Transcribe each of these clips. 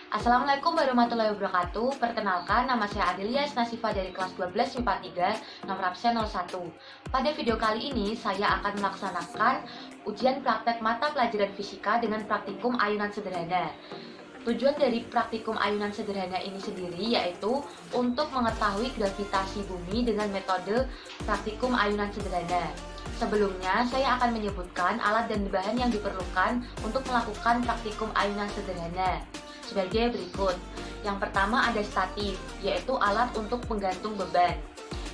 Assalamualaikum warahmatullahi wabarakatuh. Perkenalkan, nama saya Adelia Nasifa dari kelas 12 MIPA 3, nomor absen 01. Pada video kali ini, saya akan melaksanakan ujian praktek mata pelajaran fisika dengan praktikum ayunan sederhana. Tujuan dari praktikum ayunan sederhana ini sendiri yaitu untuk mengetahui gravitasi bumi dengan metode praktikum ayunan sederhana. Sebelumnya, saya akan menyebutkan alat dan bahan yang diperlukan untuk melakukan praktikum ayunan sederhana sebagai berikut. Yang pertama ada statif, yaitu alat untuk penggantung beban.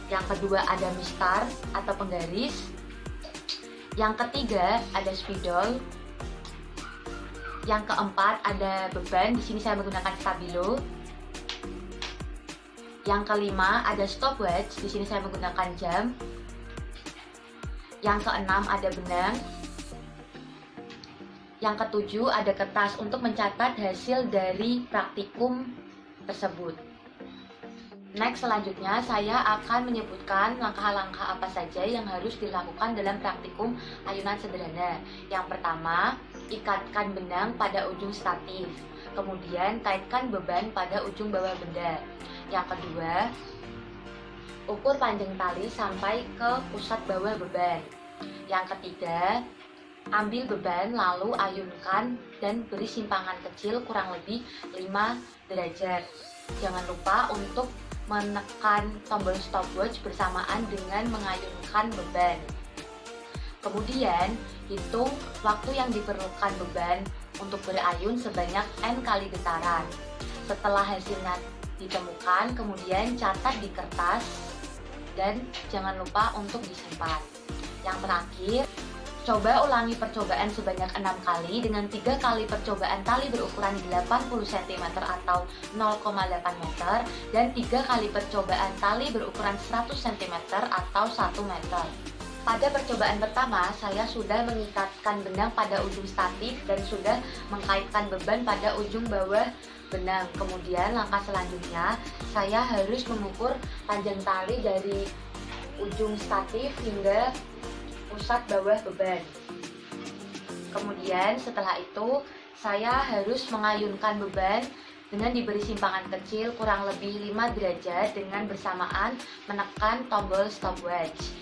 Yang kedua ada mistar atau penggaris. Yang ketiga ada spidol. Yang keempat ada beban, di sini saya menggunakan stabilo. Yang kelima ada stopwatch, di sini saya menggunakan jam. Yang keenam ada benang. Yang ketujuh ada kertas untuk mencatat hasil dari praktikum tersebut. Next, selanjutnya saya akan menyebutkan langkah-langkah apa saja yang harus dilakukan dalam praktikum ayunan sederhana. Yang pertama, ikatkan benang pada ujung statif. Kemudian, kaitkan beban pada ujung bawah benda. Yang kedua, ukur panjang tali sampai ke pusat bawah beban. Yang ketiga, ambil beban lalu ayunkan dan beri simpangan kecil kurang lebih 5 derajat. Jangan lupa untuk menekan tombol stopwatch bersamaan dengan mengayunkan beban. Kemudian, hitung waktu yang diperlukan beban untuk berayun sebanyak N kali getaran. Setelah hasilnya ditemukan, kemudian catat di kertas dan jangan lupa untuk disimpan. Yang terakhir, coba ulangi percobaan sebanyak 6 kali dengan 3 kali percobaan tali berukuran 80 cm atau 0,8 meter dan 3 kali percobaan tali berukuran 100 cm atau 1 meter. Pada percobaan pertama, saya sudah mengikatkan benang pada ujung statif dan sudah mengkaitkan beban pada ujung bawah benang. Kemudian langkah selanjutnya, saya harus mengukur panjang tali dari ujung statif hingga pusat bawah beban. Kemudian setelah itu saya harus mengayunkan beban dengan diberi simpangan kecil kurang lebih 5 derajat dengan bersamaan menekan tombol stopwatch.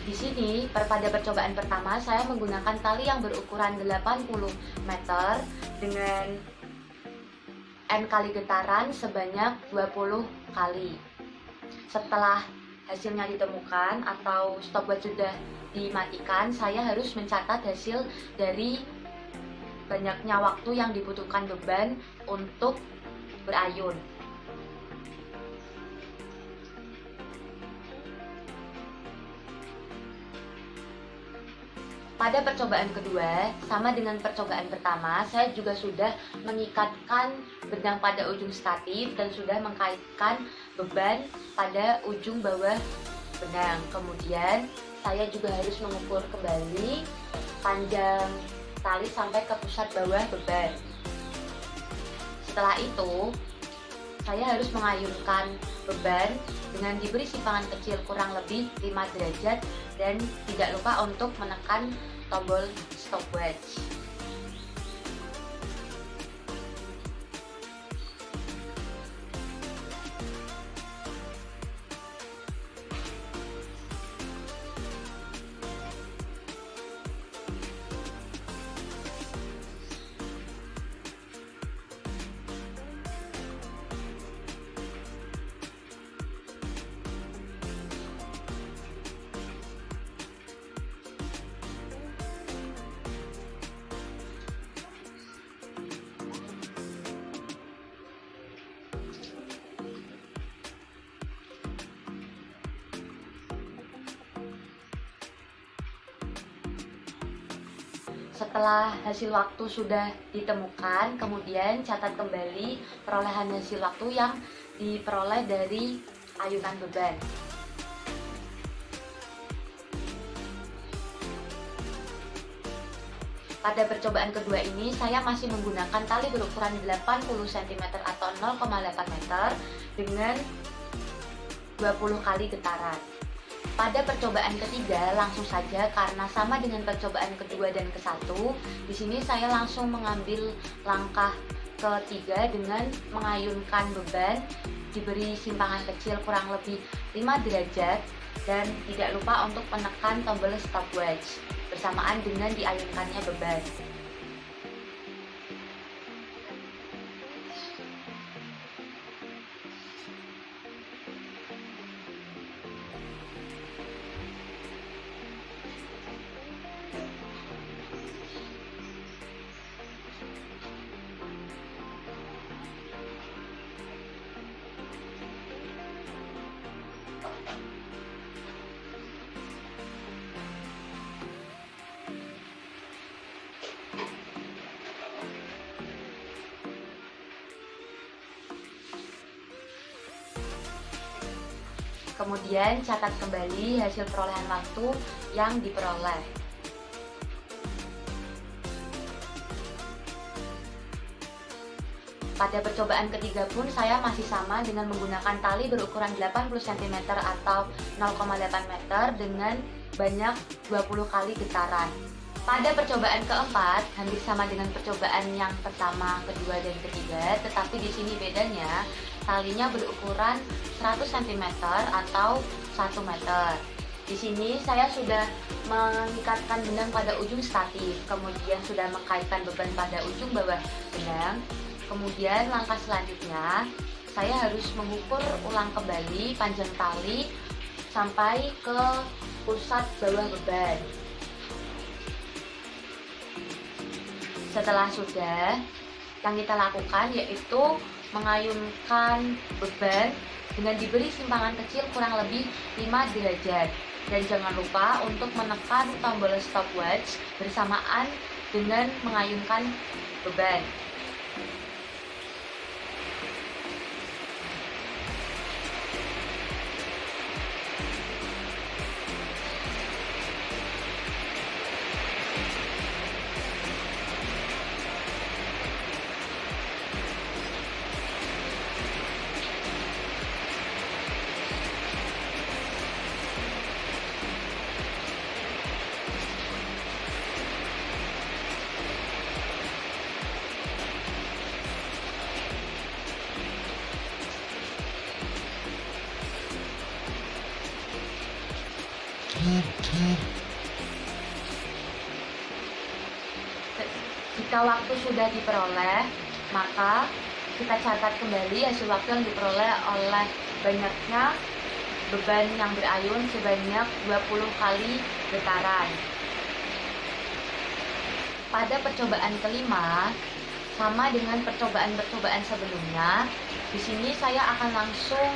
Di sini, pada percobaan pertama, saya menggunakan tali yang berukuran 80 meter dengan N kali getaran sebanyak 20 kali. Setelah hasilnya ditemukan atau stopwatch sudah dimatikan, saya harus mencatat hasil dari banyaknya waktu yang dibutuhkan beban untuk berayun. Pada percobaan kedua, sama dengan percobaan pertama, saya juga sudah mengikatkan benang pada ujung statif dan sudah mengkaitkan beban pada ujung bawah benang. Kemudian, saya juga harus mengukur kembali panjang tali sampai ke pusat bawah beban. Setelah itu, saya harus mengayunkan beban dengan diberi simpangan kecil kurang lebih 5 derajat dan tidak lupa untuk menekan tombol stopwatch. Setelah hasil waktu sudah ditemukan, kemudian catat kembali perolehan hasil waktu yang diperoleh dari ayunan beban. Pada percobaan kedua ini, saya masih menggunakan tali berukuran 80 cm atau 0,8 meter dengan 20 kali getaran. Pada percobaan ketiga, langsung saja karena sama dengan percobaan kedua dan ke-1, di sini saya langsung mengambil langkah ketiga dengan mengayunkan beban, diberi simpangan kecil kurang lebih 5 derajat, dan tidak lupa untuk menekan tombol stopwatch bersamaan dengan diayunkannya beban. Kemudian catat kembali hasil perolehan waktu yang diperoleh. Pada percobaan ketiga pun saya masih sama dengan menggunakan tali berukuran 80 cm atau 0,8 meter dengan banyak 20 kali getaran. Pada percobaan keempat hampir sama dengan percobaan yang pertama, kedua, dan ketiga, tetapi di sini bedanya talinya berukuran 100 cm atau 1 meter. Di sini saya sudah mengikatkan benang pada ujung statif, kemudian sudah mengkaitkan beban pada ujung bawah benang. Kemudian langkah selanjutnya, saya harus mengukur ulang kembali panjang tali sampai ke pusat bawah beban. Setelah sudah, yang kita lakukan yaitu mengayunkan beban dengan diberi simpangan kecil kurang lebih 5 derajat. Dan jangan lupa untuk menekan tombol stopwatch bersamaan dengan mengayunkan beban. Jika waktu sudah diperoleh, maka kita catat kembali hasil waktu yang diperoleh oleh banyaknya beban yang berayun sebanyak 20 kali getaran. Pada percobaan kelima, sama dengan percobaan-percobaan sebelumnya, di sini saya akan langsung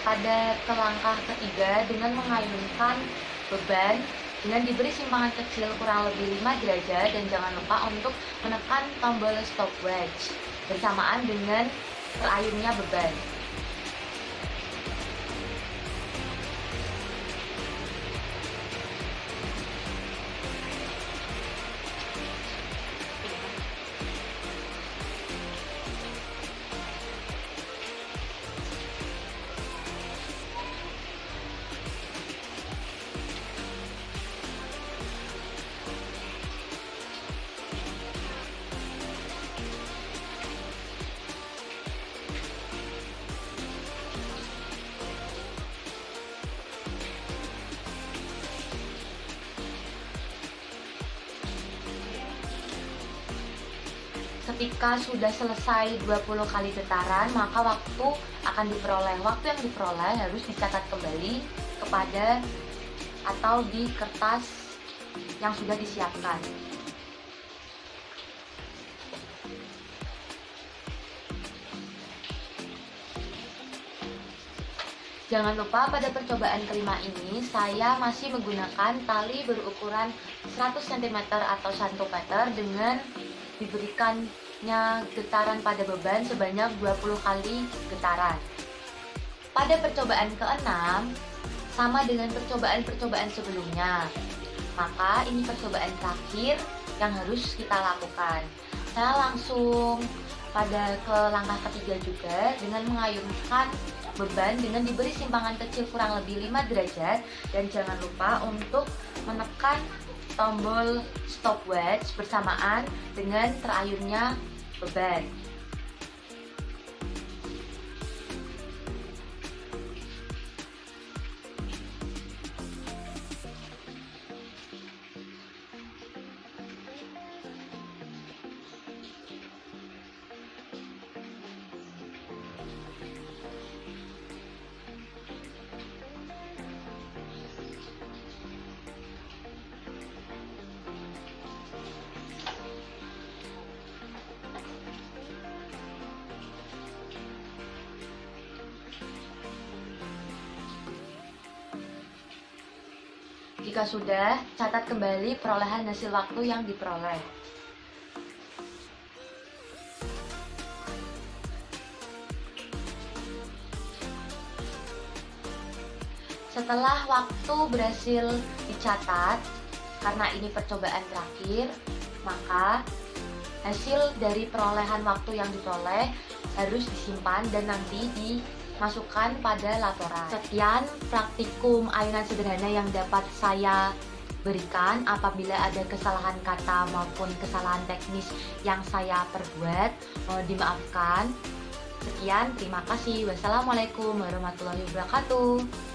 pada ke langkah ketiga dengan mengayunkan beban dengan diberi simpangan kecil kurang lebih 5 derajat, dan jangan lupa untuk menekan tombol stopwatch bersamaan dengan terayunnya beban. Ketika sudah selesai 20 kali getaran, maka waktu akan diperoleh. Waktu yang diperoleh harus dicatat kembali kepada atau di kertas yang sudah disiapkan. Jangan lupa pada percobaan kelima ini saya masih menggunakan tali berukuran 100 cm atau 1 meter dengan diberikannya getaran pada beban sebanyak 20 kali getaran. Pada percobaan keenam, sama dengan percobaan-percobaan sebelumnya, maka ini percobaan terakhir yang harus kita lakukan. Saya langsung pada ke langkah ketiga juga dengan mengayunkan beban dengan diberi simpangan kecil kurang lebih 5 derajat, dan jangan lupa untuk menekan tombol stopwatch bersamaan dengan terayunnya beban. Jika sudah, catat kembali perolehan hasil waktu yang diperoleh. Setelah waktu berhasil dicatat, karena ini percobaan terakhir, maka hasil dari perolehan waktu yang diperoleh harus disimpan dan nanti dimasukkan pada laporan. Sekian praktikum ayunan sederhana yang dapat saya berikan. Apabila ada kesalahan kata maupun kesalahan teknis yang saya perbuat, mohon dimaafkan. Sekian, terima kasih. Wassalamualaikum warahmatullahi wabarakatuh.